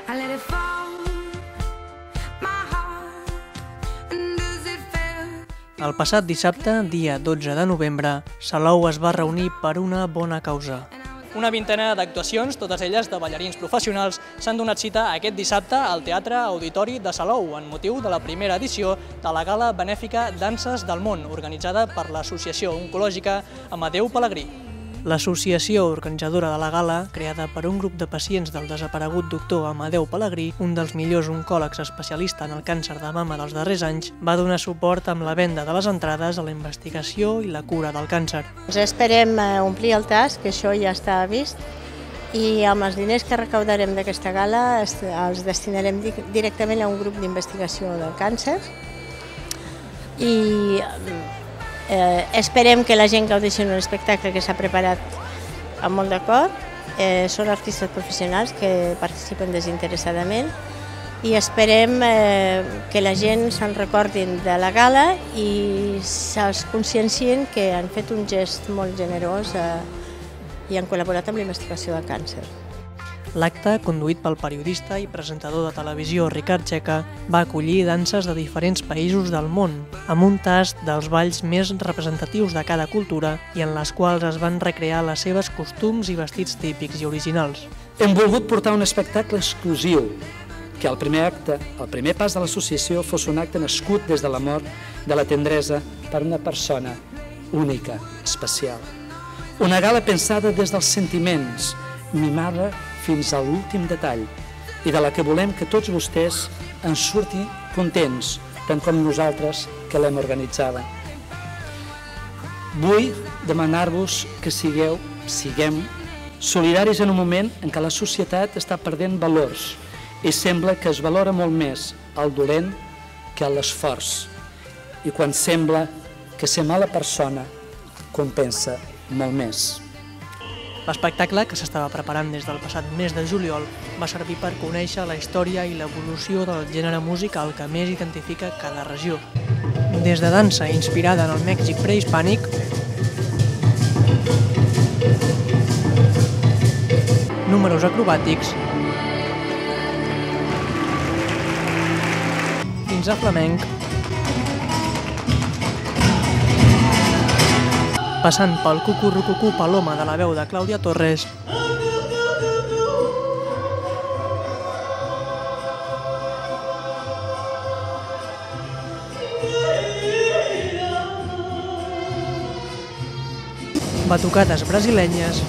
I let it fall, my heart, and does it feel? El passat dissabte, dia 12 de novembre, Salou es va reunir per una bona causa. Una vintena d'actuacions, totes elles de ballarins professionals, s'han donat cita aquest dissabte al Teatre Auditori de Salou en motiu de la primera edició de la gala benèfica Danses del Món, organitzada per l'Associació Oncològica Amadeu Pelegrí. L'associació organitzadora de la gala, creada per un grup de pacients del desaparegut doctor Amadeu Pelegrí, un dels millors oncòlegs especialista en el càncer de mama dels darrers anys, va donar suport amb la venda de les entrades a la investigació i la cura del càncer. Esperem omplir el tas, que això ja està vist, i amb els diners que recaudarem d'aquesta gala els destinarem directament a un grup d'investigació del càncer i esperem que la gent gaudeixi d'un espectacle que s'ha preparat amb molt d'acord. Són artistes professionals que participen desinteressadament i esperem que la gent se'n recordin de la gala i se'ls consciencien que han fet un gest molt generós i han col·laborat amb la investigació del càncer. L'acte, conduït pel periodista i presentador de televisió Ricard Checa, va acollir danses de diferents països del món, amb un tast dels balls més representatius de cada cultura i en les quals es van recrear les seves costums i vestits típics i originals. Hem volgut portar un espectacle exclusiu, que el primer pas de l'associació fos un acte nascut des de l'amor, de la tendresa, per una persona única, especial. Una gala pensada des dels sentiments, mimada fins a l'últim detall, i de la que volem que tots vostès en surtin contents, tant com nosaltres que l'hem organitzada. Vull demanar-vos que siguem solidaris en un moment en què la societat està perdent valors i sembla que es valora molt més el dolent que l'esforç, i quan sembla que ser mala persona compensa molt més. L'espectacle, que s'estava preparant des del passat mes de juliol, va servir per conèixer la història i l'evolució del gènere musical que més identifica cada regió. Des de dansa inspirada en el Mèxic prehispànic, números acrobàtics, fins a flamenc, passant pel cucurrucucú paloma de la veu de Clàudia Torres, batucades brasilenyes,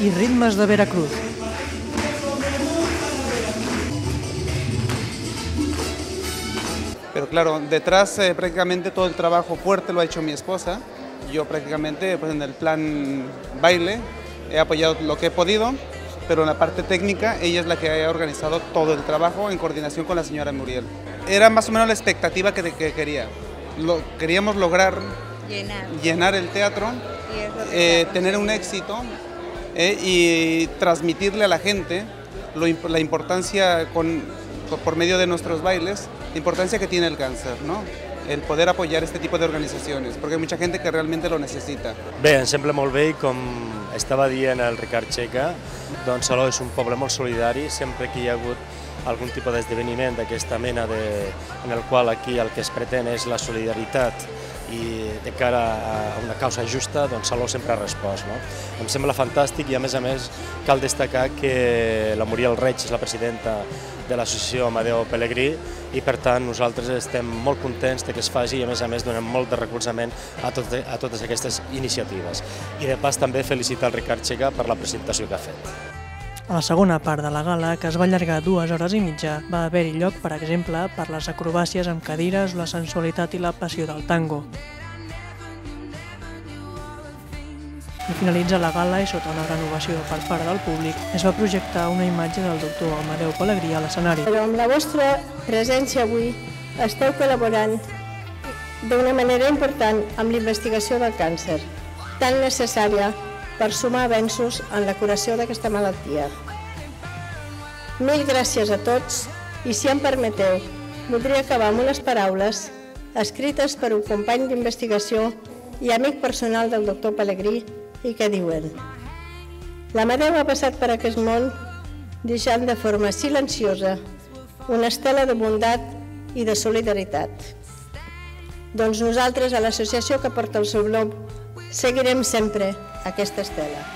i ritmes de Veracruz. Pero claro, detrás prácticamente todo el trabajo fuerte lo ha hecho mi esposa. Yo prácticamente pues en el plan baile he apoyado lo que he podido, pero en la parte técnica ella es la que ha organizado todo el trabajo en coordinación con la señora Muriel. Era más o menos la expectativa que quería. Queríamos lograr llenar el teatro, tener un éxito y transmitirle a la gente la importancia por medio de nuestros bailes, la importancia que tiene el càncer, no? El poder apoyar este tipo de organizaciones, porque hay mucha gente que realmente lo necesita. Bé, em sembla molt bé i com estava dient el Ricard Checa, doncs Salou és un poble molt solidari, sempre que hi ha hagut algun tipus d'esdeveniment d'aquesta mena en el qual aquí el que es pretén és la solidaritat i de cara a una causa justa, doncs Salou sempre ha respost. Em sembla fantàstic i a més cal destacar que la Muriel Reig és la presidenta de l'associació Amadeu Pelegrí i per tant nosaltres estem molt contents que es faci i a més donem molt de recolzament a totes aquestes iniciatives. I de pas també felicitar el Ricard Checa per la presentació que ha fet. A la segona part de la gala, que es va allargar 2 hores i mitja, va haver-hi lloc, per exemple, per les acrobàcies amb cadires, la sensualitat i la passió del tango. Al finalitzar la gala i sota una gran ovació per part del públic, es va projectar una imatge del doctor Amadeu Pelegrí a l'escenari. Però amb la vostra presència avui esteu col·laborant d'una manera important amb la investigació del càncer, tan necessària per sumar avenços en la curació d'aquesta malaltia. Mil gràcies a tots i, si em permeteu, voldria acabar amb unes paraules escrites per un company d'investigació i amic personal del doctor Pelegrí i que diuen: l'Amadeu ha passat per aquest món deixant de forma silenciosa una estela de bondat i de solidaritat. Doncs nosaltres, a l'associació que porta el seu nom, seguirem sempre aquesta estela.